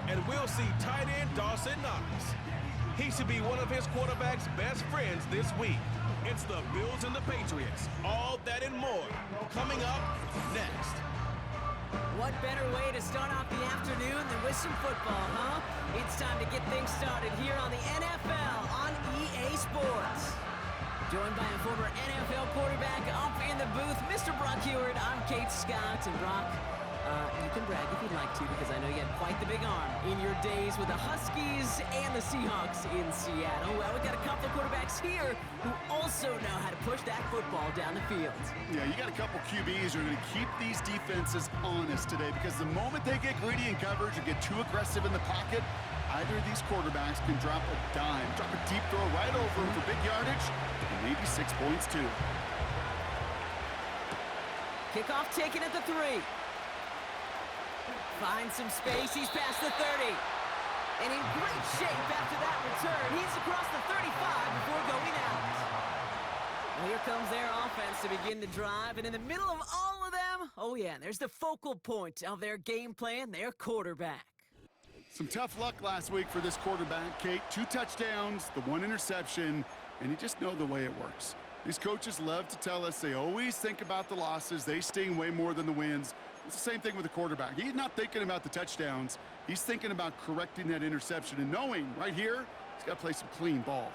and we'll see tight end Dawson Knox. He should be one of his quarterback's best friends this week. It's the Bills and the Patriots. All that and more coming up next. What better way to start off the afternoon than with some football, huh? It's time to get things started here on the NFL on EA Sports. Joined by a former NFL quarterback up in the booth, Mr. Brock Heward. I'm Kate Scott, and Brock, you can brag if you'd like to, because I know you had quite the big arm in your days with the Huskies and the Seahawks in Seattle. Well, we've got a couple of quarterbacks here who also know how to push that football down the field. Yeah, you got a couple QBs who are going to keep these defenses honest today, because the moment they get greedy in coverage or get too aggressive in the pocket, either of these quarterbacks can drop a dime, drop a deep throw right over him for big yardage, and maybe 6 points too. Kickoff taken at the 3. Finds some space, he's past the 30. And in great shape after that return. He's across the 35 before going out. Well, here comes their offense to begin the drive, and in the middle of all of them, oh yeah, there's the focal point of their game plan, their quarterback. Some tough luck last week for this quarterback, Kate. 2 touchdowns, the 1 interception, and you just know the way it works. These coaches love to tell us they always think about the losses. They sting way more than the wins. It's the same thing with the quarterback. He's not thinking about the touchdowns. He's thinking about correcting that interception and knowing right here he's got to play some clean ball.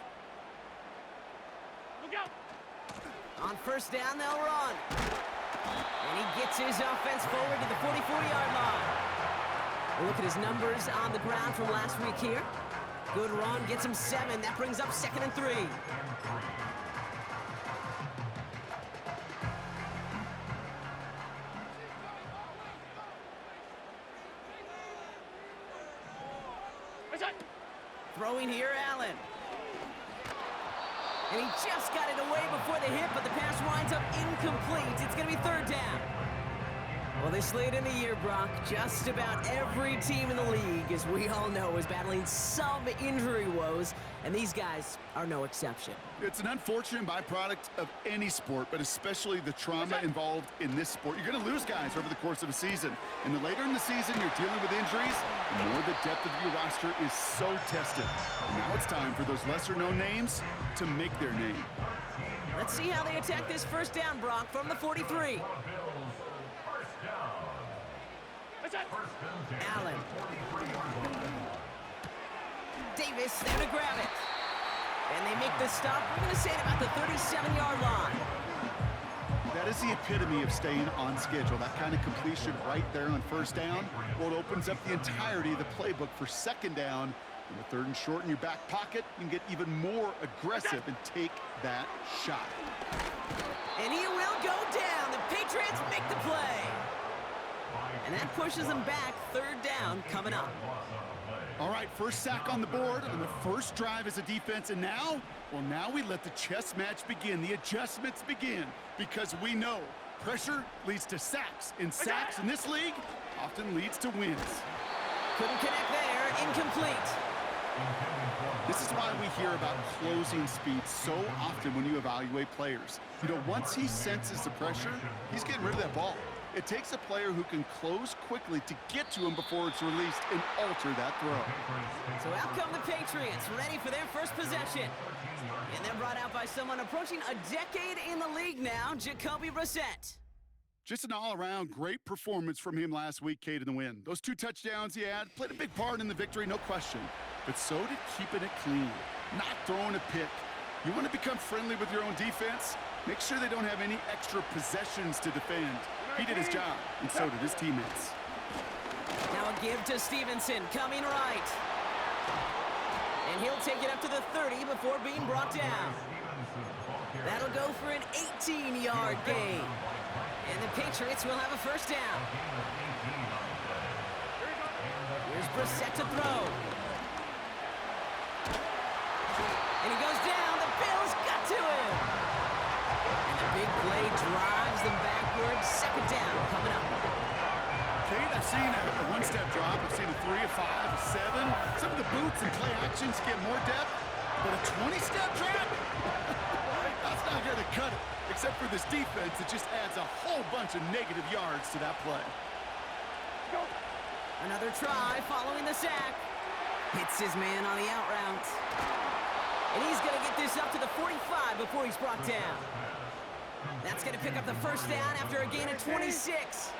Look out. On first down, they'll run. And he gets his offense forward to the 44-yard line. Look at his numbers on the ground from last week here. Good run, gets him 7. That brings up 2nd and 3. Throwing here, Allen. And he just got it away before the hit, but the pass winds up incomplete. It's going to be 3rd down. Well, this late in the year, Brock, just about every team in the league, as we all know, is battling some injury woes, and these guys are no exception. It's an unfortunate byproduct of any sport, but especially the trauma involved in this sport. You're going to lose guys over the course of a season, and the later in the season you're dealing with injuries, the more the depth of your roster is so tested. And now it's time for those lesser-known names to make their name. Let's see how they attack this first down, Brock, from the 43. Allen. Davis there to grab it. And they make the stop, we're going to say at about the 37-yard line. That is the epitome of staying on schedule. That kind of completion right there on first down. Well, it opens up the entirety of the playbook for 2nd down. And with 3rd and short in your back pocket, you can get even more aggressive and take that shot. And he will go down. The Patriots make the play. And that pushes them back. 3rd down coming up. All right, first sack on the board on the first drive as a defense. And now, well, now we let the chess match begin. The adjustments begin, because we know pressure leads to sacks. And sacks in this league often leads to wins. Couldn't connect there. Incomplete. This is why we hear about closing speed so often when you evaluate players. You know, once he senses the pressure, he's getting rid of that ball. It takes a player who can close quickly to get to him before it's released and alter that throw. So out come the Patriots, ready for their first possession. And they're brought out by someone approaching a decade in the league now, Jacoby Brissett. Just an all-around great performance from him last week, Kate, in the win. Those 2 touchdowns he had played a big part in the victory, no question. But so did keeping it clean, not throwing a pick. You want to become friendly with your own defense? Make sure they don't have any extra possessions to defend. He did his job, and so did his teammates. Now a give to Stevenson, coming right. And he'll take it up to the 30 before being brought down. That'll go for an 18-yard gain. And the Patriots will have a first down. Here's Brissett to throw. And he goes down. The Bills got to him. And the big play drives them backwards. 2nd down coming up. Kate, I've seen a one-step drop. I've seen a 3, a 5, a 7. Some of the boots and play actions get more depth. But a 20-step drop? That's not going to cut it. Except for this defense, it just adds a whole bunch of negative yards to that play. Another try following the sack. Hits his man on the out route. And he's going to get this up to the 45 before he's brought down. That's going to pick up the first down after a gain of 26.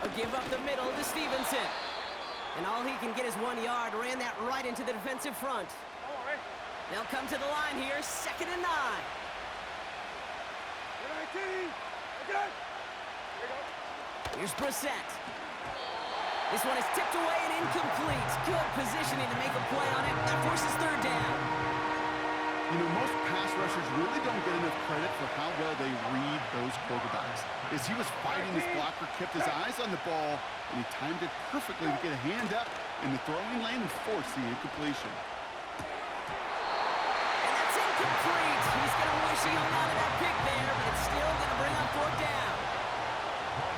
A give up the middle to Stevenson. And all he can get is 1 yard. Ran that right into the defensive front. They'll come to the line here, 2nd and 9. Here's Brissett. This one is tipped away and incomplete. Good positioning to make a play on it. That forces 3rd down. You know, most pass rushers really don't get enough credit for how well they read those quarterbacks. As he was fighting his blocker, kept his eyes on the ball, and he timed it perfectly to get a hand up in the throwing lane and force the incompletion. And that's incomplete. He's going to wish he hung on to that pick there, but it's still going to bring up 4th down.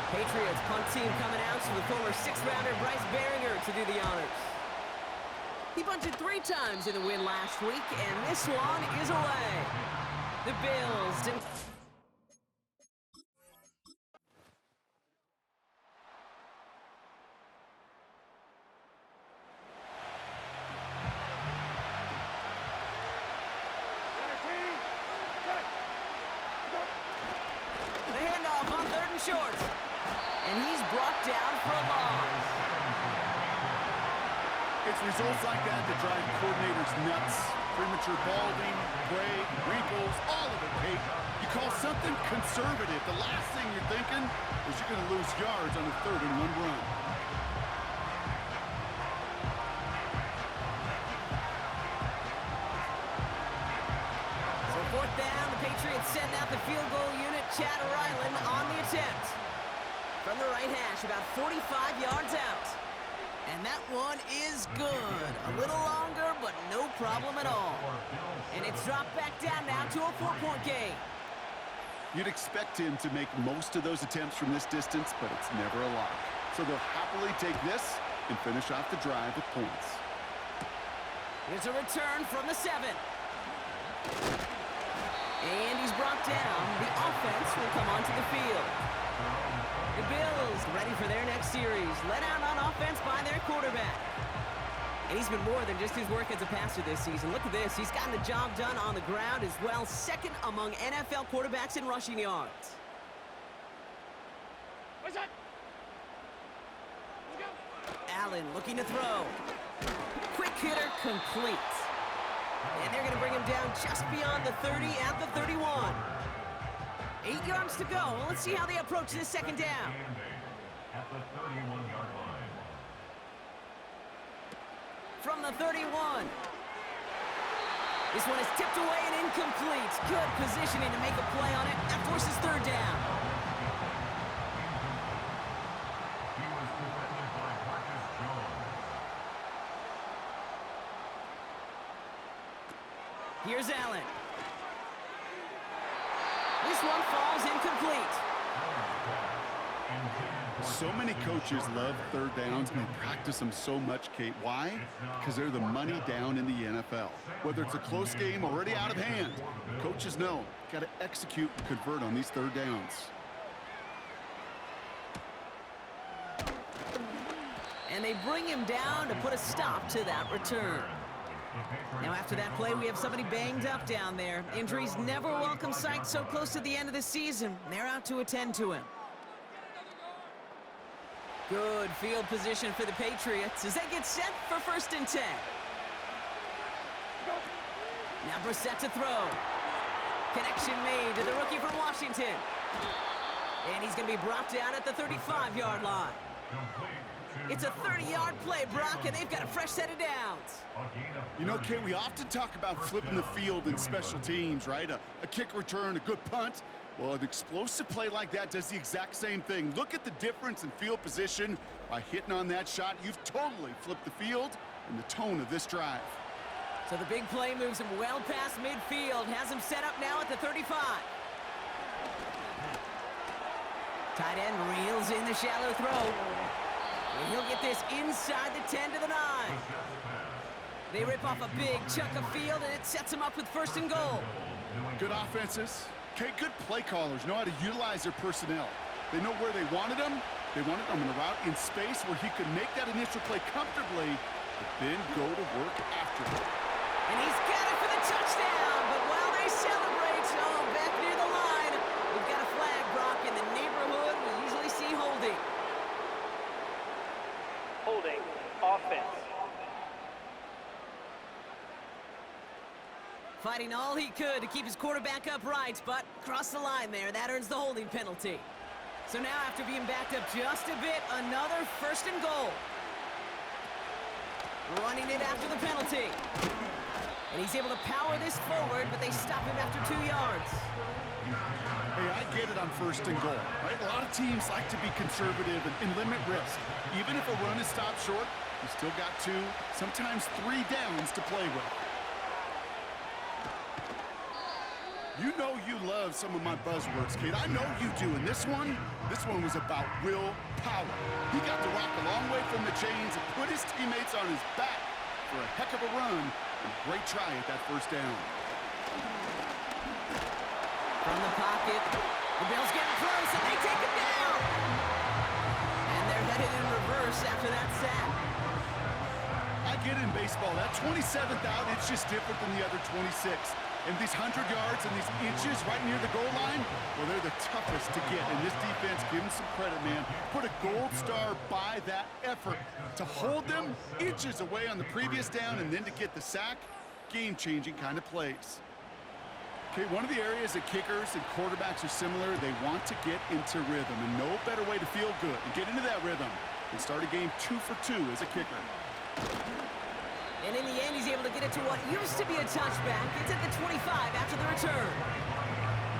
Patriots punt team coming out to the former 6th-rounder Bryce Behringer to do the honors. He bunted 3 times in the win last week, and this one is away. The Bills didn't... The handoff on 3rd and short. And he's brought down for a loss. It's results like that that drive coordinators nuts. Premature balding, gray, wrinkles, all of it, Kate. You call something conservative. The last thing you're thinking is you're going to lose yards on a 3rd and 1 run. So 4th down, the Patriots send out the field goal unit, Chad Ryland on the attempt. From the right hash, about 45 yards out. And that one is good. A little longer, but no problem at all. And it's dropped back down now to a 4-point game. You'd expect him to make most of those attempts from this distance, but it's never a lock. So they'll happily take this and finish off the drive with points. Here's a return from the 7. And he's brought down. The offense will come onto the field. The Bills ready for their next series. Let out on offense by their quarterback. And he's been more than just his work as a passer this season. Look at this. He's gotten the job done on the ground as well. 2nd among NFL quarterbacks in rushing yards. Allen looking to throw. Quick hitter complete. And they're going to bring him down just beyond the 30 at the 31. 8 yards to go. Well, let's see how they approach this 2nd down. At the 31-yard line. From the 31. This one is tipped away and incomplete. Good positioning to make a play on it. That forces 3rd down. He was defended by Marcus Jones. Here's Allen. This one falls incomplete. So many coaches love 3rd downs and they practice them so much, Kate. Why? Because they're the money down in the NFL. Whether it's a close game already out of hand, coaches know got to execute and convert on these 3rd downs. And they bring him down to put a stop to that return. Now after that play, we have somebody banged up down there. Injuries never a welcome sight so close to the end of the season. They're out to attend to him. Good field position for the Patriots as they get set for 1st and 10. Now Brissett to throw. Connection made to the rookie from Washington. And he's going to be brought down at the 35-yard line. It's a 30-yard play, Brock, and they've got a fresh set of downs. You know, Kate, we often talk about flipping the field in special teams, right? A kick return, a good punt. Well, an explosive play like that does the exact same thing. Look at the difference in field position. By hitting on that shot, you've totally flipped the field and the tone of this drive. So the big play moves him well past midfield, has him set up now at the 35. Tight end reels in the shallow throw. And he'll get this inside the 10 to the 9. They rip off a big chunk of field, and it sets him up with 1st and goal. Good offenses. Okay, good play callers know how to utilize their personnel. They know where they wanted them. They wanted them in a route in space where he could make that initial play comfortably, but then go to work after it. And he's got it for the touchdown, but while they celebrate, back near the line, we've got a flag, Brock, in the neighborhood we usually see holding. Holding, offense. Fighting all he could to keep his quarterback upright, but crossed the line there. That earns the holding penalty. So now, after being backed up just a bit, another 1st and goal. Running it after the penalty. And he's able to power this forward, but they stop him after 2 yards. Hey, I get it on 1st and goal, right? A lot of teams like to be conservative and limit risk. Even if a run is stopped short, you still got 2, sometimes 3 downs to play with. You know you love some of my buzzwords, Kate. I know you do. And this one was about willpower. He got the rock a long way from the chains and put his teammates on his back for a heck of a run and a great try at that 1st down. From the pocket, the Bills getting close, and they take it down. And they're headed in reverse after that sack. I get it in baseball. That 27th out, it's just different than the other 26. And these 100 yards and these inches right near the goal line, well, they're the toughest to get. And this defense, give them some credit, man. Put a gold star by that effort. To hold them inches away on the previous down and then to get the sack, game-changing kind of plays. Okay, one of the areas that kickers and quarterbacks are similar, they want to get into rhythm. And no better way to feel good and get into that rhythm than start a game 2 for 2 as a kicker. And in the end, he's able to get it to what used to be a touchback. It's at the 25 after the return.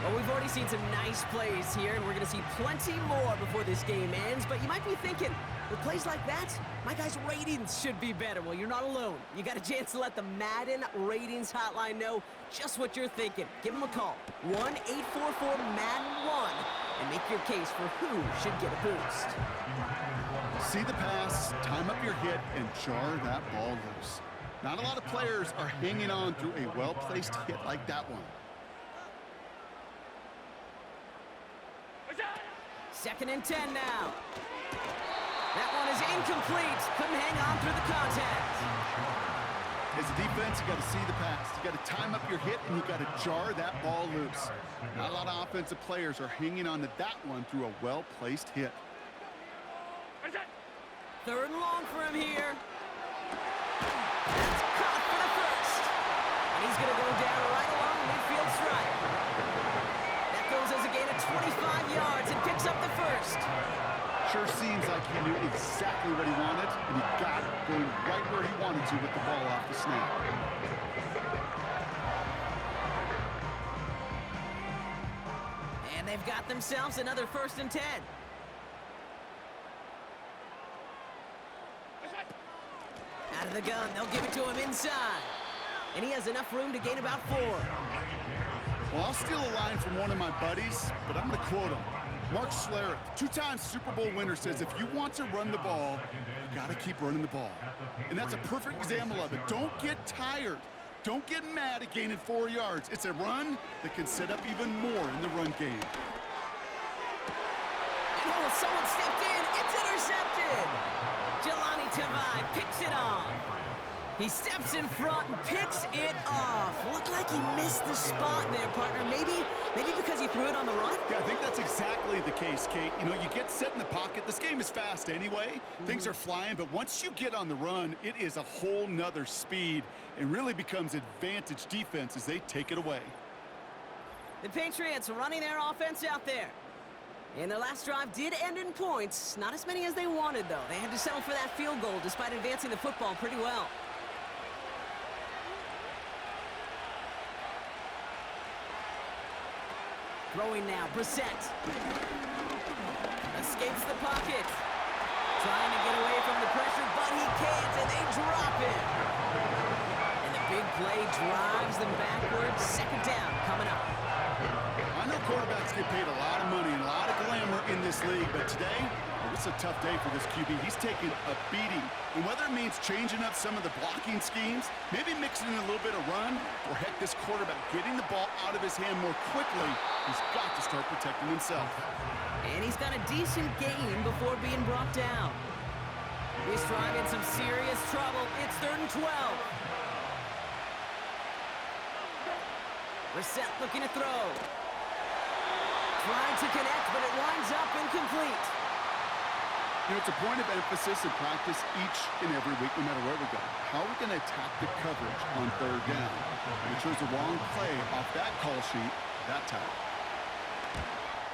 Well, we've already seen some nice plays here, and we're going to see plenty more before this game ends. But you might be thinking, with plays like that, my guys' ratings should be better. Well, you're not alone. You got a chance to let the Madden ratings hotline know just what you're thinking. Give them a call, 1-844-MADDEN-1, and make your case for who should get a boost. See the pass, time up your hit, and jar that ball loose. Not a lot of players are hanging on through a well-placed hit like that one. 2nd and 10 now. That one is incomplete. Couldn't hang on through the contact. As a defense, you got to see the pass. You got to time up your hit, and you got to jar that ball loose. Not a lot of offensive players are hanging on to that one through a well-placed hit. 3rd and long for him here. That's caught for the 1st. And he's going to go down right along midfield stripe. That goes as a gain of 25 yards and picks up the 1st. Sure seems like he knew exactly what he wanted, and he got it going right where he wanted to with the ball off the snap. And they've got themselves another 1st and 10. Out of the gun, they'll give it to him inside. And he has enough room to gain about 4. Well, I'll steal a line from one of my buddies, but I'm going to quote him. Mark Schlereth, 2-time Super Bowl winner, says if you want to run the ball, you got to keep running the ball. And that's a perfect example of it. Don't get tired. Don't get mad at gaining 4 yards. It's a run that can set up even more in the run game. And oh, someone stepped in. It's intercepted. Jelani Tavai picks it off. He steps in front and picks it off. Looked like he missed the spot there, partner. Maybe because he threw it on the run? Yeah, I think that's exactly the case, Kate. You know, you get set in the pocket. This game is fast anyway. Things are flying, but once you get on the run, it is a whole nother speed and really becomes advantage defense as they take it away. The Patriots running their offense out there. And their last drive did end in points. Not as many as they wanted, though. They had to settle for that field goal despite advancing the football pretty well. Throwing now, Brissett. Escapes the pocket. Trying to get away from the pressure, but he can't, and they drop him. And the big play drives them backwards. 2nd down coming up. I know quarterbacks get paid a lot of money and a lot of glamour in this league, but today, it was It's a tough day for this QB. He's taking a beating. And whether it means changing up some of the blocking schemes, maybe mixing in a little bit of run, or heck, this quarterback getting the ball out of his hand more quickly, he's got to start protecting himself. And he's got a decent gain before being brought down. He's trying in some serious trouble. It's 3rd and 12. Brissett looking to throw. Trying to connect, but it winds up incomplete. You know, it's a point of emphasis in practice each and every week, no matter where we go. How are we going to attack the coverage on 3rd down? And it shows the wrong play off that call sheet that time.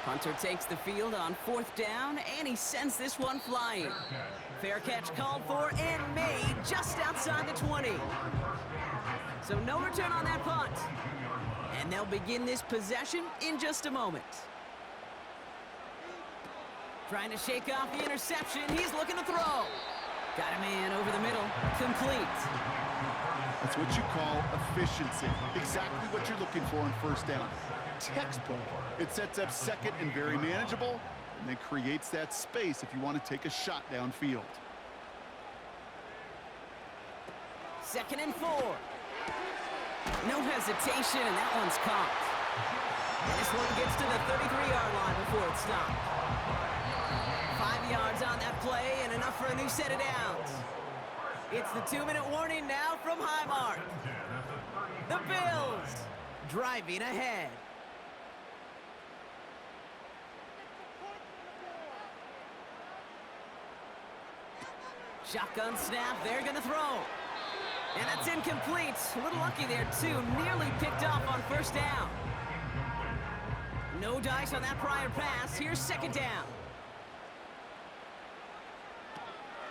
Hunter takes the field on 4th down, and he sends this one flying. Fair catch called for and made just outside the 20. So no return on that punt. And they'll begin this possession in just a moment. Trying to shake off the interception. He's looking to throw. Got a man over the middle. Complete. That's what you call efficiency. Exactly what you're looking for on 1st down. Textbook. It sets up 2nd and very manageable, and then creates that space if you want to take a shot downfield. 2nd and 4. No hesitation, and that one's caught. And this one gets to the 33-yard line before it's stopped. 5 yards on that play, and enough for a new set of downs. It's the 2-minute warning now from Highmark. The Bills driving ahead. Shotgun snap, they're gonna throw. And that's incomplete. A little lucky there, too. Nearly picked off on 1st down. No dice on that prior pass. Here's 2nd down.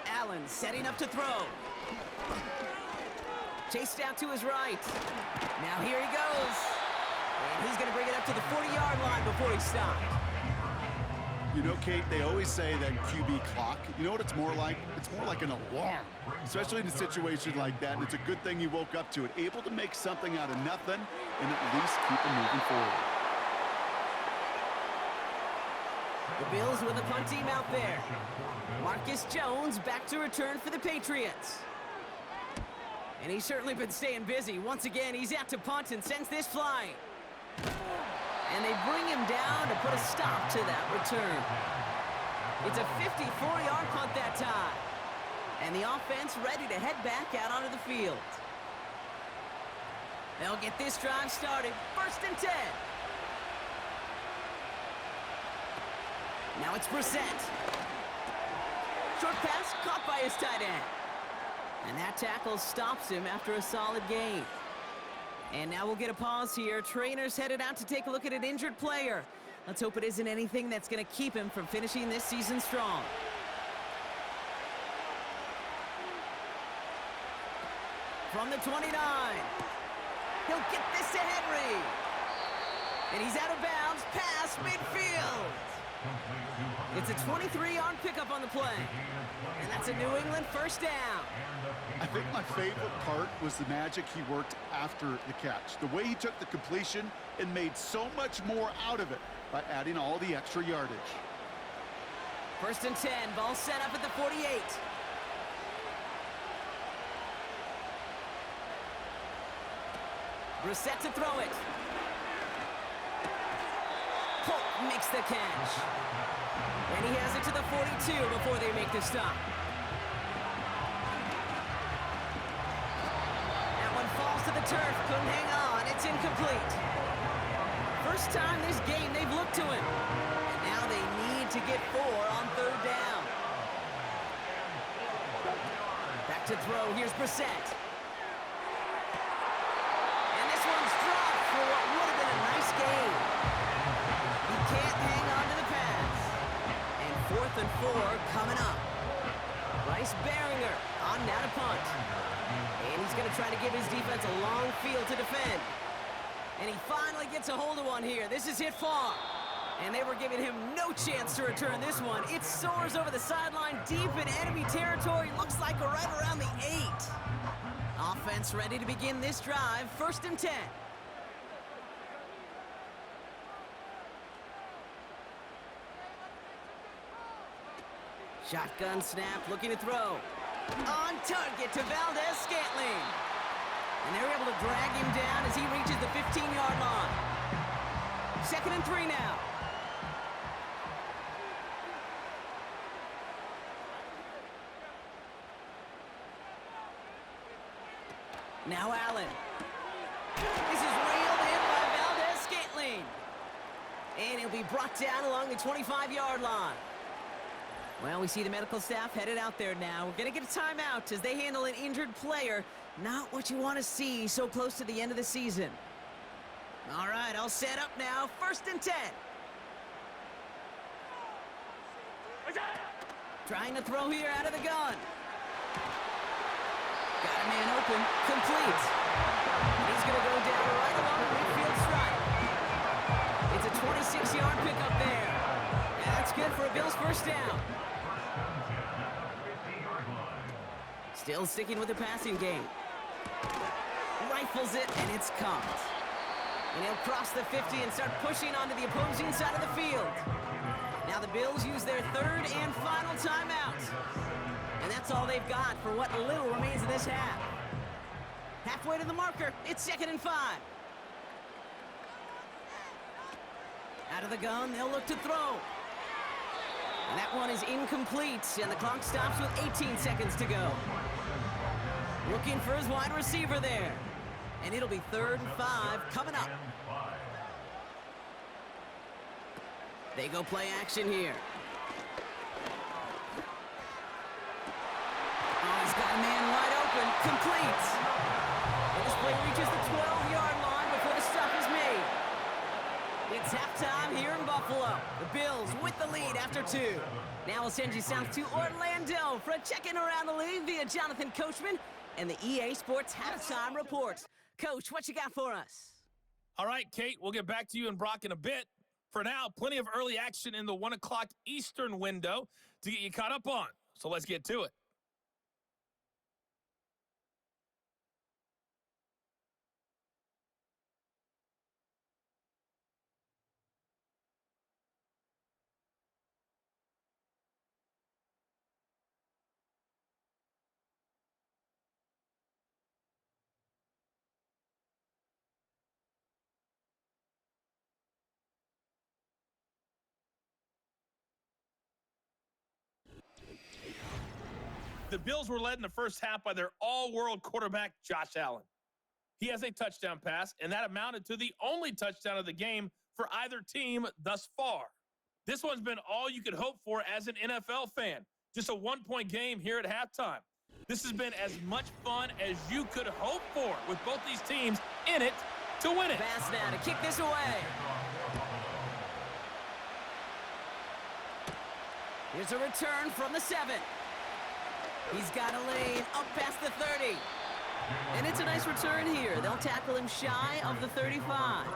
Allen setting up to throw. Chased out to his right. Now here he goes. And he's going to bring it up to the 40-yard line before he stopped. You know, Kate, they always say that QB clock, you know what it's more like? It's more like an alarm, especially in a situation like that. And it's a good thing you woke up to it, able to make something out of nothing and at least keep them moving forward. The Bills with a punt team out there. Marcus Jones back to return for the Patriots. And he's certainly been staying busy. Once again, he's out to punt and sends this flying. And they bring him down to put a stop to that return. It's a 54-yard punt that time. And the offense ready to head back out onto the field. They'll get this drive started. 1st and 10. Now it's Brissett. Short pass caught by his tight end. And that tackle stops him after a solid gain. And now we'll get a pause here. Trainers headed out to take a look at an injured player. Let's hope it isn't anything that's going to keep him from finishing this season strong. From the 29. He'll get this to Henry. And he's out of bounds past midfield. It's a 23-yard pickup on the play. And that's a New England 1st down. I think my favorite part was the magic he worked after the catch. The way he took the completion and made so much more out of it by adding all the extra yardage. 1st and 10, ball set up at the 48. Brissett to throw it. Polk makes the catch. And he has it to the 42 before they make the stop. That one falls to the turf. Couldn't hang on. It's incomplete. First time this game they've looked to him. And now they need to get 4 on 3rd down. Back to throw. Here's Brissett. And this one's dropped for what would have been a nice gain. He can't hang on to the pass. And 4th and 4 coming up. Bryce Baringer on now to punt. And he's going to try to give his defense a long field to defend. And he finally gets a hold of one here. This is hit far. And they were giving him no chance to return this one. It soars over the sideline deep in enemy territory. Looks like right around the 8. Offense ready to begin this drive. 1st and 10. Shotgun snap, looking to throw. On target to Valdez-Scantling. And they're able to drag him down as he reaches the 15-yard line. 2nd and 3 now. Now Allen. This is reeled in by Valdez-Scantling. And he'll be brought down along the 25-yard line. Well, we see the medical staff headed out there now. We're going to get a timeout as they handle an injured player. Not what you want to see so close to the end of the season. All right, all set up now. 1st and 10. Trying to throw here out of the gun. Got a man open. Complete. And he's going to go down right along the midfield stripe. It's a 26-yard pickup there. And that's good for a Bills 1st down. Still sticking with the passing game. Rifles it, and it's caught. And he'll cross the 50 and start pushing onto the opposing side of the field. Now the Bills use their 3rd and final timeout. And that's all they've got for what little remains of this half. Halfway to the marker, it's 2nd and 5. Out of the gun, they'll look to throw. And that one is incomplete, and the clock stops with 18 seconds to go. Looking for his wide receiver there. And it'll be 3rd and 5 coming up. They go play action here. Oh, he's got a man wide open. Complete. And this play reaches the 12-yard line before the stop is made. It's halftime here in Buffalo. The Bills with the lead after 2. Now we'll send you south to Orlando for a check-in around the league via Jonathan Coachman and the EA Sports Halftime Report. Coach, what you got for us? All right, Kate, we'll get back to you and Brock in a bit. For now, plenty of early action in the 1 o'clock Eastern window to get you caught up on. So let's get to it. The Bills were led in the first half by their all-world quarterback, Josh Allen. He has a touchdown pass, and that amounted to the only touchdown of the game for either team thus far. This one's been all you could hope for as an NFL fan. Just a 1-point game here at halftime. This has been as much fun as you could hope for with both these teams in it to win it. Pass now to kick this away. Here's a return from the 7. He's got a lane up past the 30. And it's a nice return here. They'll tackle him shy of the 35.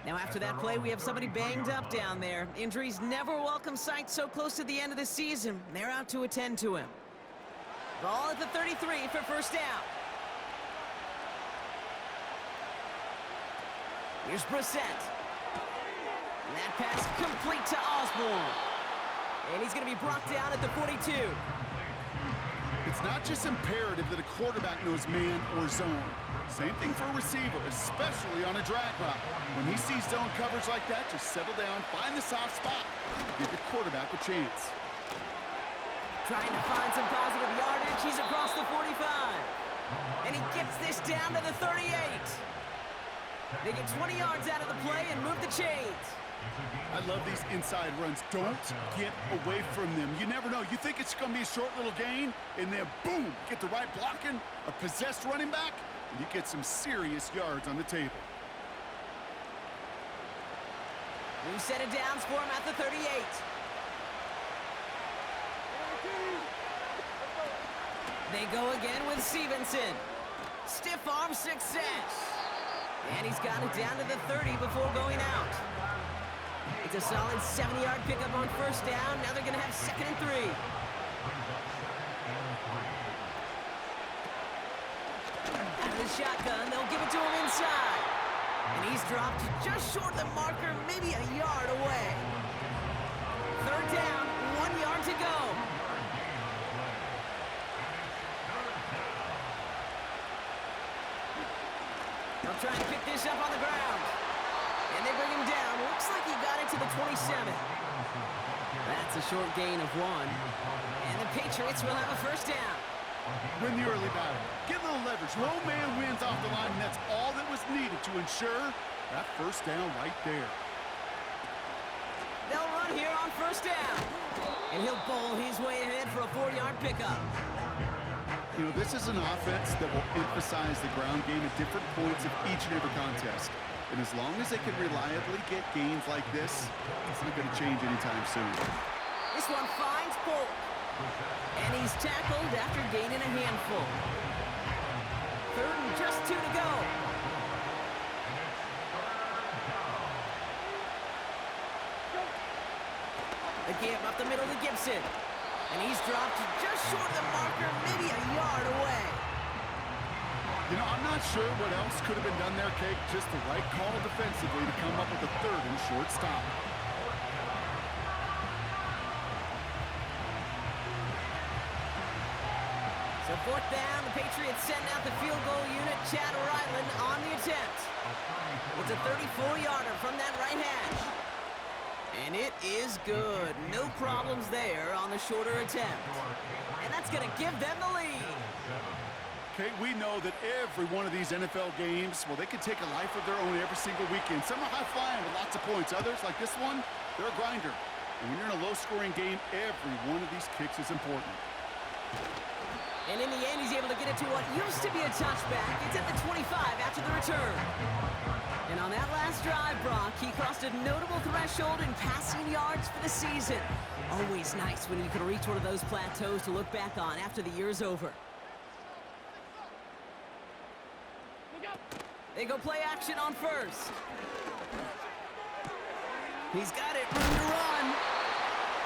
Now after that play, we have somebody banged up down there. Injuries never a welcome sight so close to the end of the season. They're out to attend to him. Ball at the 33 for 1st down. Here's Brissett. And that pass complete to Osborne. And he's going to be brought down at the 42. It's not just imperative that a quarterback knows man or zone. Same thing for a receiver, especially on a drag route. When he sees zone coverage like that, just settle down, find the soft spot, give your quarterback a chance. Trying to find some positive yardage. He's across the 45. And he gets this down to the 38. They get 20 yards out of the play and move the chains. I love these inside runs. Don't get away from them. You never know. You think it's going to be a short little gain, and then boom, get the right blocking, a possessed running back, and you get some serious yards on the table. New set of downs for him at the 38. They go again with Stevenson. Stiff arm success. And he's got it down to the 30 before going out. It's a solid 70-yard pickup on 1st down. Now they're going to have 2nd and 3. Out of the shotgun, they'll give it to him inside. And he's dropped just short of the marker, maybe a yard away. 3rd down, 1 yard to go. trying to pick this up on the ground. And they bring him down. Looks like he got it to the 27. That's a short gain of 1. And the Patriots will have a first down. Win the early battle. Get a little leverage. Low man wins off the line, and that's all that was needed to ensure that first down right there. They'll run here on first down. And he'll bowl his way ahead for a 4-yard pickup. You know, this is an offense that will emphasize the ground game at different points of each and every contest. And as long as they can reliably get gains like this, it's not going to change anytime soon. This one finds Polk. And he's tackled after gaining a handful. 3rd and just 2 to go. The give up the middle to Gibson. And he's dropped just short of the marker, maybe a yard away. You know, I'm not sure what else could have been done there, Kate. Just the right call defensively to come up with a 3rd and short stop. So 4th down, the Patriots send out the field goal unit, Chad Ryland on the attempt. It's a 34-yarder from that right hash. And it is good. No problems there on the shorter attempt. And that's going to give them the lead. Kate, we know that every one of these NFL games, well, they could take a life of their own every single weekend. Some are high-flying with lots of points. Others, like this one, they're a grinder. And when you're in a low-scoring game, every one of these kicks is important. And in the end, he's able to get it to what used to be a touchback. It's at the 25 after the return. And on that last drive, Brock, he crossed a notable threshold in passing yards for the season. Always nice when you can reach one of those plateaus to look back on after the year's over. They go play action on first. He's got it, room to run.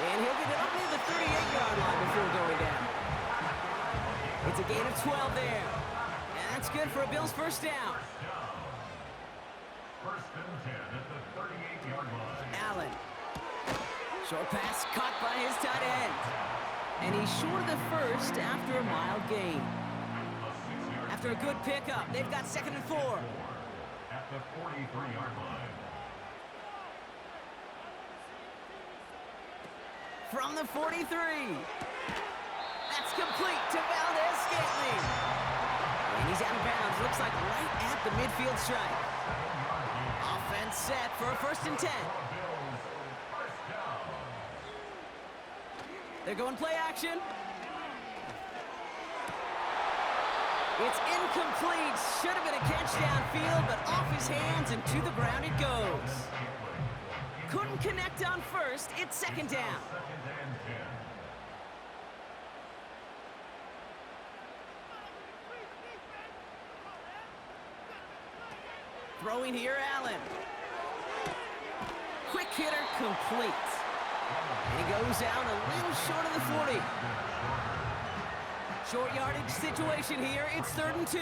And he'll get it up near the 38-yard line before going down. It's a gain of 12 there. And that's good for a Bills first down. 1st and 10 at the 38-yard line. Allen. Short pass caught by his tight end. And he's short of the first after a mild gain. After a good pickup, they've got 2nd and 4. At the 43-yard line. From the 43. That's complete to Valdez-Scantling. And he's out of bounds. Looks like right at the midfield stripe. Offense set for a 1st and 10. They're going play action. It's incomplete. Should have been a catch downfield, but off his hands and to the ground it goes. Couldn't connect on first. It's 2nd down. Throwing here, Allen. Quick hitter complete. And he goes out a little short of the 40. Short yardage situation here. It's 3rd and 2.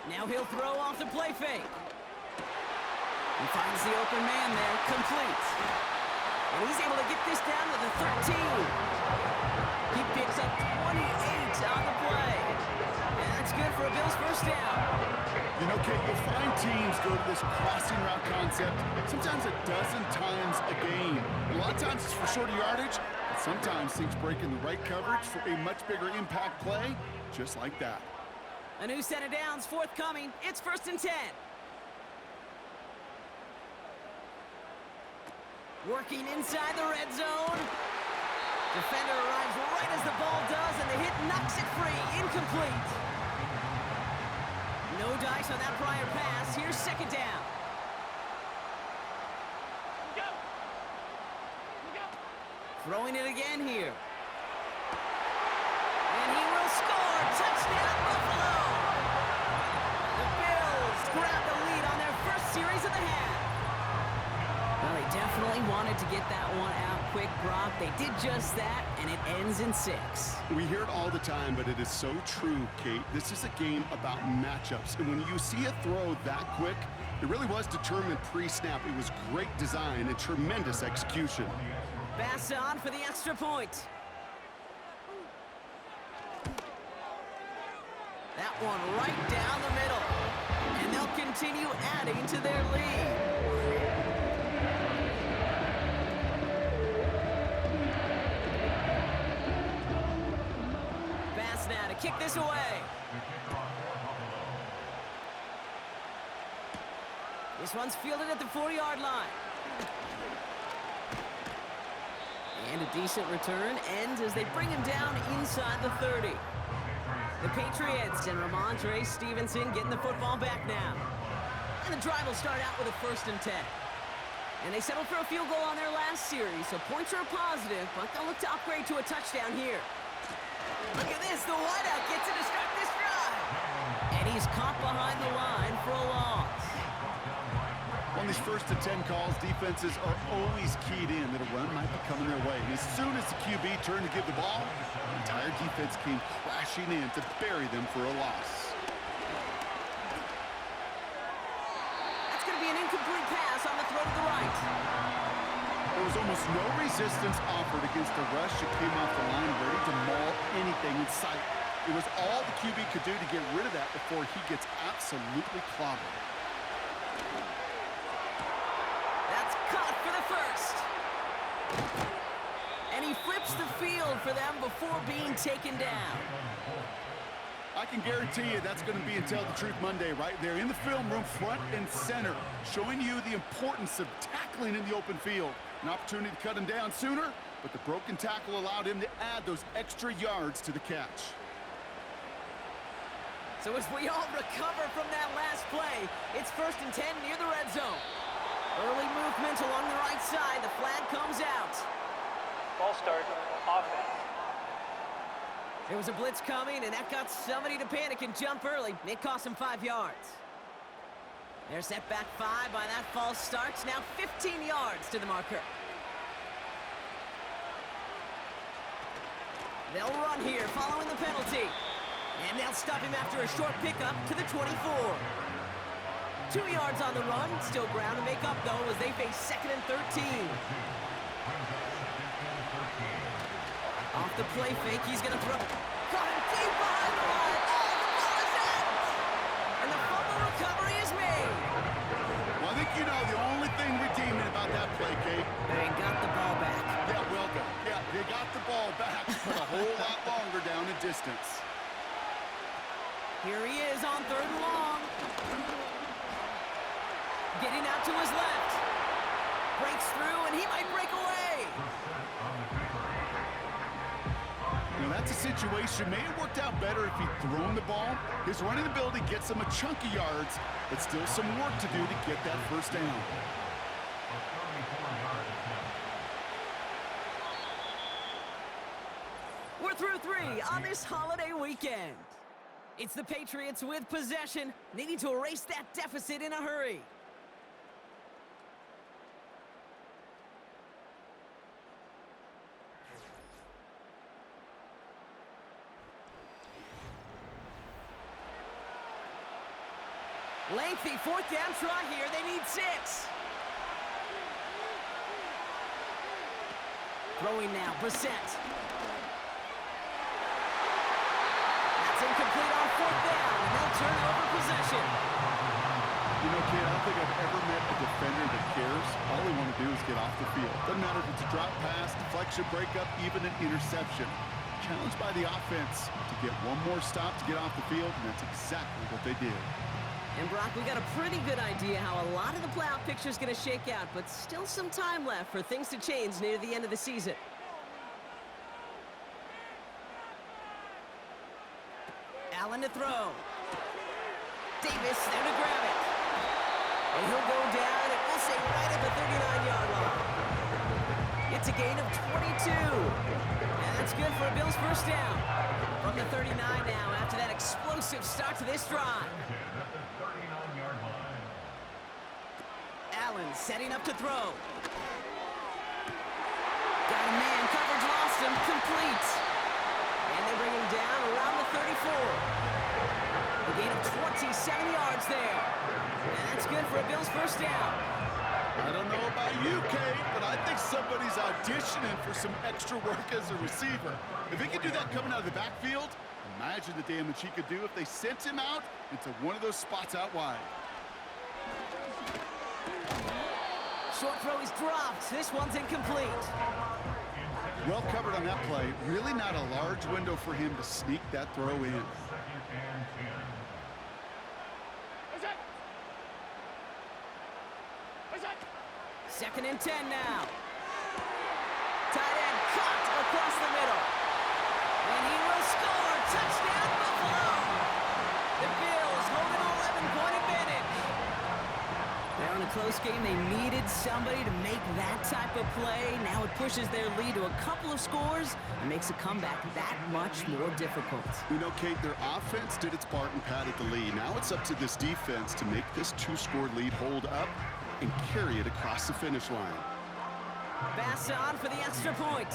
Now he'll throw off the play fake. He finds the open man there, complete. And he's able to get this down to the 13. He picks up 28 on the play. And that's good for a Bills first down. You know, Kate, you'll find teams go to this crossing route concept sometimes a dozen times a game. A lot of times it's for shorter yardage, but sometimes things break in the right coverage for a much bigger impact play, just like that. A new set of downs forthcoming. It's 1st and 10. Working inside the red zone. Defender arrives right as the ball does, and the hit knocks it free. Incomplete. No dice on that prior pass. Here's 2nd down. Throwing it again here. And he will score. Touchdown, Buffalo. The Bills grab the lead on their first series of the half. Well, they definitely wanted to get that one out quick, Brock. They did just that, and it ends in 6. We hear it all the time, but it is so true, Kate. This is a game about matchups. And when you see a throw that quick, it really was determined pre-snap. It was great design and tremendous execution. Pass on for the extra point. That one right down the middle. And they'll continue adding to their lead. Pass now to kick this away. This one's fielded at the 4-yard line. And a decent return ends as they bring him down inside the 30. The Patriots and Ramondre Stevenson getting the football back now. And the drive will start out with a 1st and 10. And they settled for a field goal on their last series, so points are positive, but they'll look to upgrade to a touchdown here. Look at this, the wideout gets it to start this drive. And he's caught behind the line for a loss. On these 1st and 10 calls, defenses are always keyed in that a run might be coming their way. And as soon as the QB turned to give the ball, the entire defense came crashing in to bury them for a loss. That's going to be an incomplete pass on the throw to the right. There was almost no resistance offered against the rush that came off the line ready to maul anything in sight. It was all the QB could do to get rid of that before he gets absolutely clobbered. That's caught for the 1st. And he flips the field for them before being taken down. I can guarantee you that's going to be Tell the Truth Monday right there in the film room, front and center, showing you the importance of tackling in the open field. An opportunity to cut him down sooner, but the broken tackle allowed him to add those extra yards to the catch. So as we all recover from that last play, it's 1st and 10 near the red zone. Early movement along the right side. The flag comes out. Ball start, offense. There was a blitz coming, and that got somebody to panic and jump early. It cost him 5 yards. They're set back 5 by that false start. Now 15 yards to the marker. They'll run here following the penalty. And they'll stop him after a short pickup to the 24. 2 yards on the run. Still ground to make up, though, as they face 2nd and 13. Off the play fake, he's going to throw. Caught him deep behind the line. Oh, the ball is in! And the fumble recovery is made. Well, I think you know the only thing redeeming about that play, Kate. They got the ball back. Yeah, well done. Yeah, they got the ball back, but a whole lot longer down in distance. Here he is on 3rd and long. Getting out to his left. Breaks through, and he might break away. You know, that's a situation. May have worked out better if he'd thrown the ball. His running ability gets him a chunk of yards, but still some work to do to get that 1st down. We're through 3 on this holiday weekend. It's the Patriots with possession, needing to erase that deficit in a hurry. Lengthy 4th down try here. They need 6. Throwing now, Brissett. That's incomplete on 4th down, and they'll turn over possession. You know, kid, I don't think I've ever met a defender that cares. All they want to do is get off the field. Doesn't matter if it's a drop pass, deflection, breakup, even an interception. Challenged by the offense to get one more stop to get off the field, and that's exactly what they did. And Brock, we got a pretty good idea how a lot of the playoff picture is going to shake out, but still some time left for things to change near the end of the season. Allen to throw. Davis there to grab it. And he'll go down, and we'll say right at the 39-yard line. It's a gain of 22. And that's good for a Bills 1st down. From the 39 now after that explosive start to this drive. Allen setting up to throw. Got a man, coverage lost him, complete. And they bring him down around the 34. A gain of 27 yards there. And that's good for a Bills 1st down. I don't know about you, Kate, but I think somebody's auditioning for some extra work as a receiver. If he can do that coming out of the backfield, Imagine the damage he could do if they sent him out into one of those spots out wide. Short throw is dropped. This one's incomplete. Well covered on that play. Really not a large window for him to sneak that throw in. Second and 10 now. Tight end caught across the middle. And he will score. Touchdown, Buffalo. The Bills hold an 11-point advantage. Now in a close game, they needed somebody to make that type of play. Now it pushes their lead to a couple of scores and makes a comeback that much more difficult. You know, Kate, their offense did its part and padded the lead. Now it's up to this defense to make this 2-score lead hold up and carry it across the finish line. Pass on for the extra point.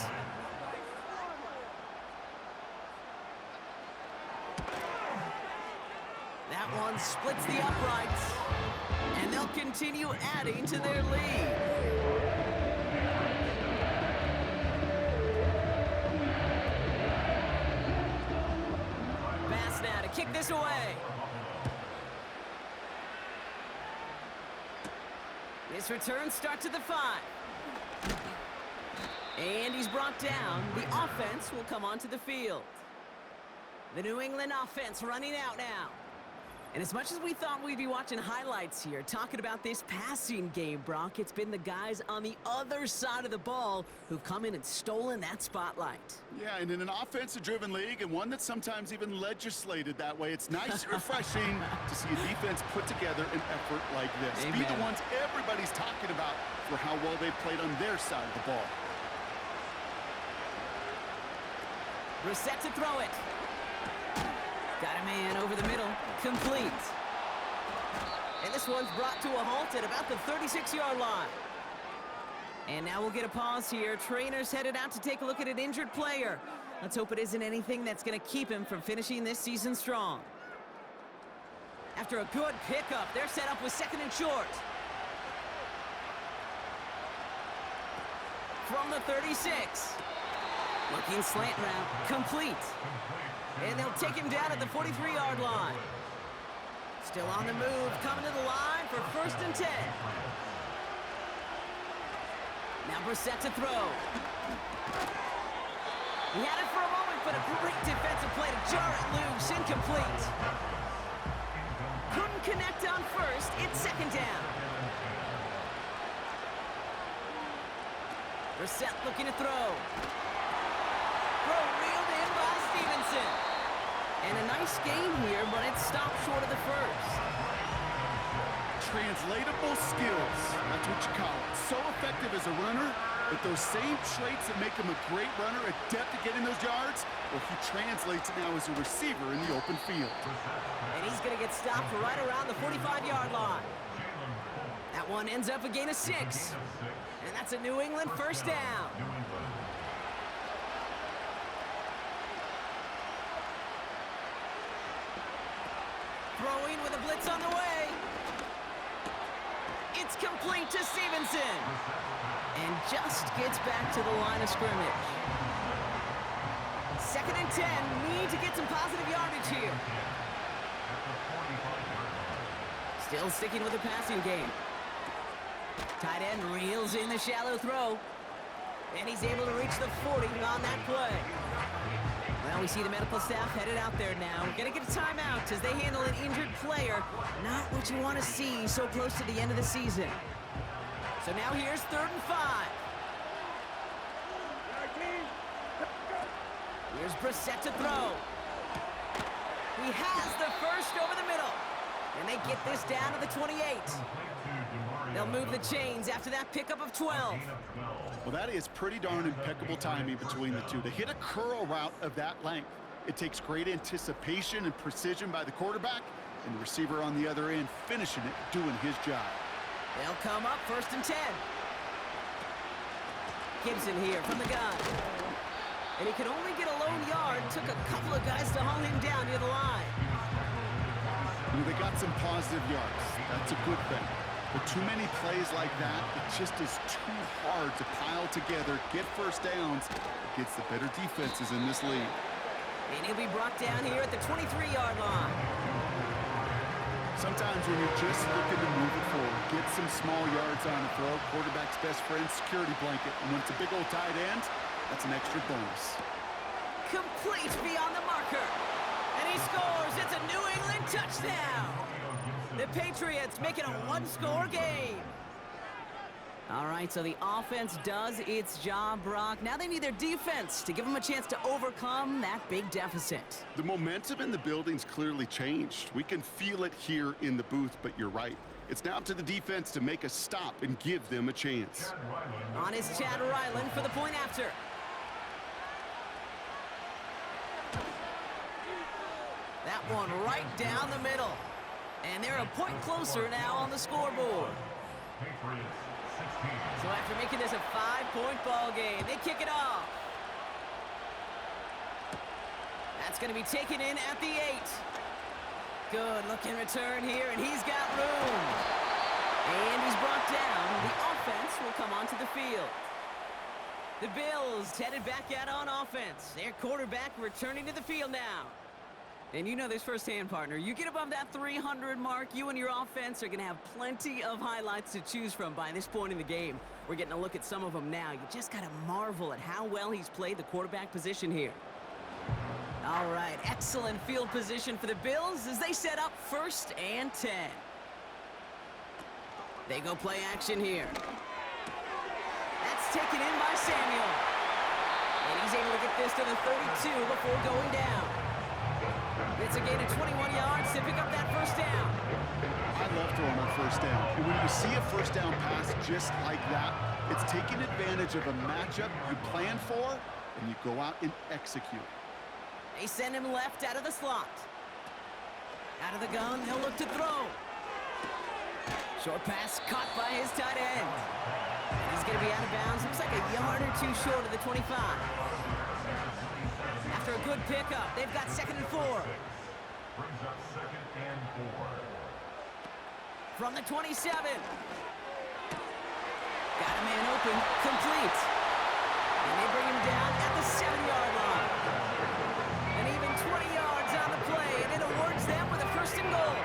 That one splits the uprights. And they'll continue adding to their lead. Pass now to kick this away. This return starts at the 5. And he's brought down. The offense will come onto the field. The New England offense running out now. And as much as we thought we'd be watching highlights here, talking about this passing game, Brock, it's been the guys on the other side of the ball who've come in and stolen that spotlight. Yeah, and in an offensive-driven league, and one that's sometimes even legislated that way, it's nice and refreshing to see a defense put together an effort like this. Amen. Be the ones everybody's talking about for how well they played on their side of the ball. Reset to throw it. Got a man over the middle. Complete. And this one's brought to a halt at about the 36-yard line. And now we'll get a pause here. Trainer's headed out to take a look at an injured player. Let's hope it isn't anything that's going to keep him from finishing this season strong. After a good pickup, they're set up with second and short. From the 36. Looking slant route. Complete. And they'll take him down at the 43-yard line. Still on the move, coming to the line for first and 10. Now Brissett to throw. He had it for a moment, but a great defensive play to jar it loose. Incomplete. Couldn't connect on first. It's second down. Brissett looking to throw. Throw reeled in by Stevenson. And a nice gain here, but it stopped short of the first. Translatable skills. That's what you call it. So effective as a runner, but those same traits that make him a great runner, adept at getting those yards, well, he translates it now as a receiver in the open field. And he's going to get stopped right around the 45-yard line. That one ends up a gain of 6. And that's a New England first down. Throwing with a blitz on the way. It's complete to Stevenson. And just gets back to the line of scrimmage. Second and 10. Need to get some positive yardage here. Still sticking with the passing game. Tight end reels in the shallow throw. And he's able to reach the 40 on that play. Well, we see the medical staff headed out there now. We're going to get a timeout as they handle an injured player. Not what you want to see so close to the end of the season. So now here's 3rd and 5. Here's Brissett to throw. He has the first over the middle. And they get this down to the 28. They'll move the chains after that pickup of 12. Well, that is pretty darn impeccable timing between the two. To hit a curl route of that length, it takes great anticipation and precision by the quarterback, and the receiver on the other end finishing it, doing his job. They'll come up 1st and 10. Gibson here from the gun. And he could only get a lone yard. Took a couple of guys to haul him down near the line. You know, they got some positive yards. That's a good thing. But too many plays like that, it just is too hard to pile together, get first downs against the better defenses in this league. And he'll be brought down here at the 23-yard line. Sometimes when you're just looking to move it forward, get some small yards on a throw, quarterback's best friend, security blanket. And when it's a big old tight end, that's an extra bonus. Complete beyond the marker. And he scores. It's a New England touchdown. The Patriots make it a one-score game. All right, so the offense does its job, Brock. Now they need their defense to give them a chance to overcome that big deficit. The momentum in the building's clearly changed. We can feel it here in the booth, but you're right. It's now up to the defense to make a stop and give them a chance. On is Chad Ryland for the point after. That one right down the middle. And they're a point closer now on the scoreboard. So after making this a 5-point ball game, they kick it off. That's going to be taken in at the 8. Good looking return here, and he's got room. And he's brought down. The offense will come onto the field. The Bills headed back out on offense. Their quarterback returning to the field now. And you know this firsthand, partner. You get above that 300 mark, you and your offense are going to have plenty of highlights to choose from by this point in the game. We're getting a look at some of them now. You just got to marvel at how well he's played the quarterback position here. All right, excellent field position for the Bills as they set up 1st and 10. They go play action here. That's taken in by Samuel. And he's able to get this to the 32 before going down. It's a gain of 21 yards to pick up that first down. I love throwing on first down. And when you see a first down pass just like that, it's taking advantage of a matchup you plan for, and you go out and execute. They send him left out of the slot. Out of the gun, he'll look to throw. Short pass caught by his tight end. He's going to be out of bounds. Looks like a yard or two short of the 25. After a good pickup, they've got 2nd and 4. Brings up 2nd and 4. From the 27. Got a man open, complete. And they bring him down at the 7-yard line. And even 20 yards on the play, and it awards them with a 1st and goal.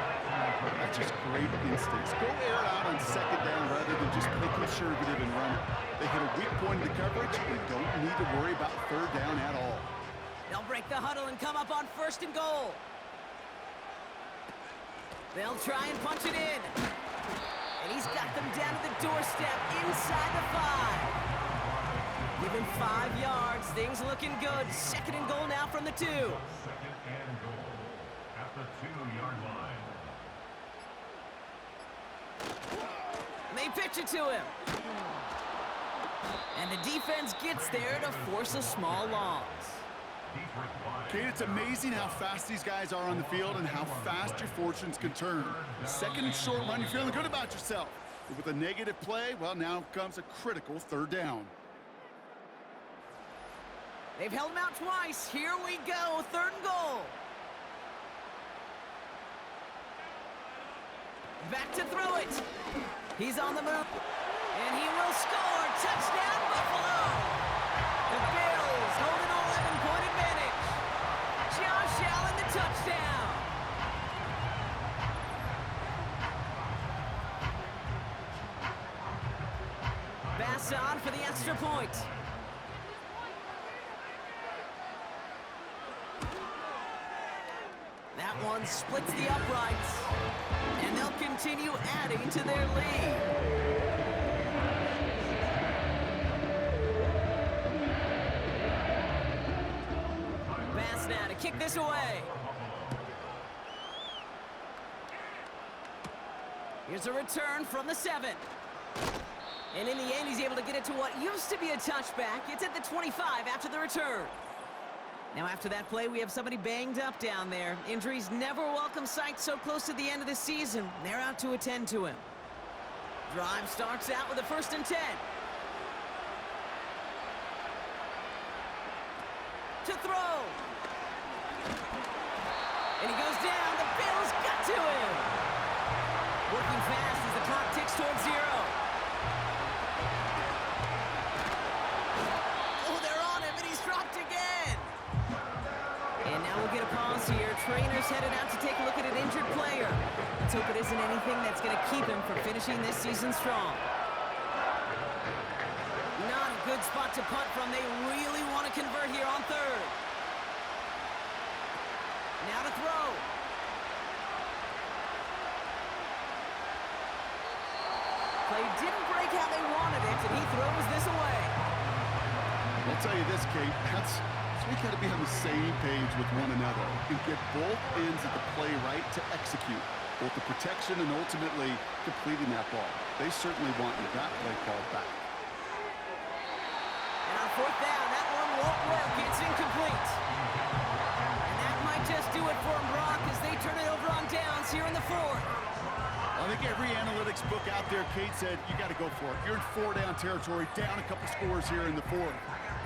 That's just great instincts. Go air it out on 2nd down rather than just play conservative and run it. They hit a weak point in the coverage and don't need to worry about 3rd down at all. They'll break the huddle and come up on 1st and goal. They'll try and punch it in. And he's got them down to the doorstep inside the 5. Give him 5 yards. Things looking good. 2nd and goal now from the 2. 2nd and goal at the 2-yard line. And they pitch it to him. And the defense gets there to force a small loss. Kate, it's amazing how fast these guys are on the field and how fast your fortunes can turn. 2nd and short run, you're feeling good about yourself. But with a negative play, well, now comes a critical 3rd down. They've held him out twice. Here we go, 3rd and goal. Back to throw it. He's on the move. And he will score. Touchdown, Buffalo. The Bills hold an 11-point advantage. Josh Allen, the touchdown. Pass on for the extra point. That one splits the uprights. And they'll continue adding to their lead. Pass now to kick this away. Here's a return from the 7. And in the end, he's able to get it to what used to be a touchback. It's at the 25 after the return. Now, after that play, we have somebody banged up down there. Injuries never a welcome sight so close to the end of the season. They're out to attend to him. Drive starts out with a 1st and 10. To throw. And he goes down. The Bills got to him. Working fast as the clock ticks towards 0. Oh, they're on him, and he's dropped again. And Let's hope it isn't anything that's going to keep him from finishing this season strong. Not a good spot to punt from. They really want to convert here on third. Now to throw. Play didn't break how they wanted it, and he throws this away. I'll tell you this, Kate, that's we got to be on the same page with one another and get both ends of the play right to execute both the protection and ultimately completing that ball. They certainly want that play called back. And on fourth down, that one won't work. It's incomplete. And that might just do it for them, Brock, as they turn it over on downs here in the fourth. I think every analytics book out there, Kate, said you got to go for it. You're in 4-down territory, down a couple scores here in the fourth.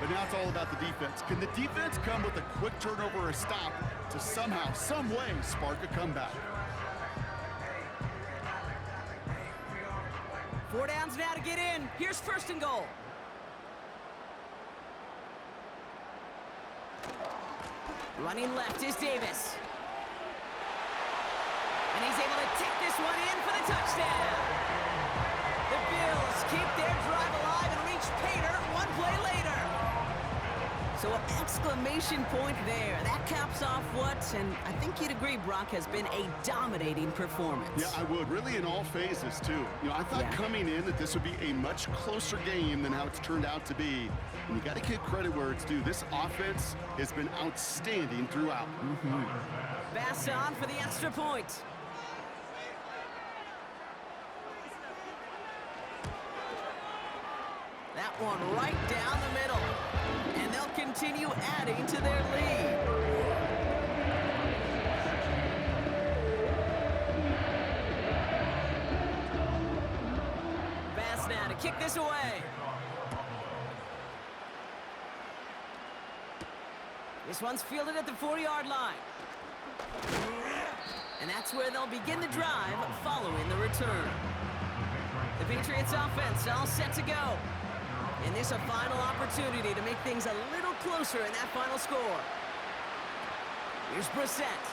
But now it's all about the defense. Can the defense come with a quick turnover or a stop to somehow, some way, spark a comeback? 4 downs now to get in. Here's first and goal. Running left is Davis. And he's able to take this one in for the touchdown. The Bills keep their drive alive and reach Pater one play later. So an exclamation point there. That caps off what, and I think you'd agree, Brock, has been a dominating performance. Yeah, I would. Really in all phases, too. You know, I thought coming in that this would be a much closer game than how it's turned out to be. And you got to give credit where it's due. This offense has been outstanding throughout. Bass on for the extra point. That one right down the middle. And they'll continue adding to their lead. Bass now to kick this away. This one's fielded at the 40-yard line. And that's where they'll begin the drive following the return. The Patriots offense all set to go. And this a final opportunity to make things a little closer in that final score. Here's Brissett.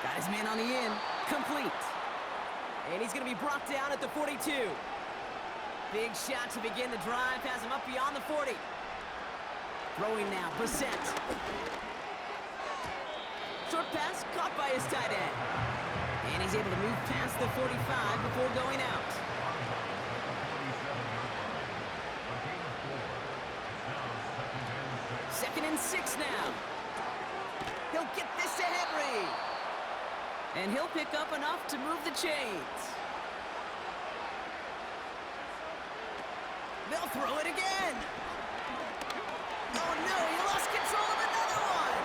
Got his man on the in. Complete. And he's going to be brought down at the 42. Big shot to begin the drive. Has him up beyond the 40. Throwing now, Brissett. Short pass caught by his tight end. And he's able to move past the 45 before going out. Second and 6 now. He'll get this to Henry. And he'll pick up enough to move the chains. They'll throw it again. Oh no, he lost control of another one.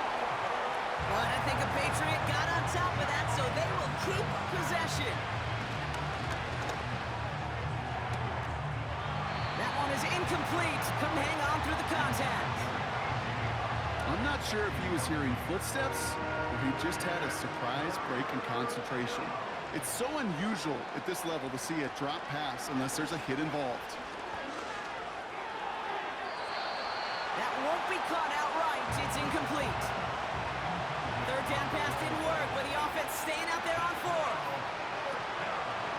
But I think a Patriot got on top of that, so they will keep possession. That one is incomplete. Couldn't hang on through the contact. I'm not sure if he was hearing footsteps or he just had a surprise break in concentration. It's so unusual at this level to see a drop pass unless there's a hit involved. That won't be caught outright. It's incomplete. Third down pass didn't work, but the offense staying out there on 4.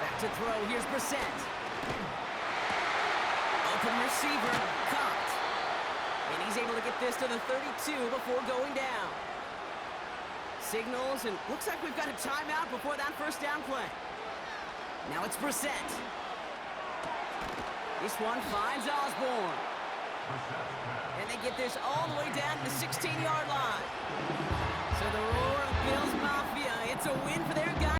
Back to throw. Here's Brissett. Open receiver. Caught. And he's able to get this to the 32 before going down. Signals, and looks like we've got a timeout before that first down play. Now it's Brissett. This one finds Osborne. And they get this all the way down to the 16-yard line. So the roar of Bills Mafia, it's a win for their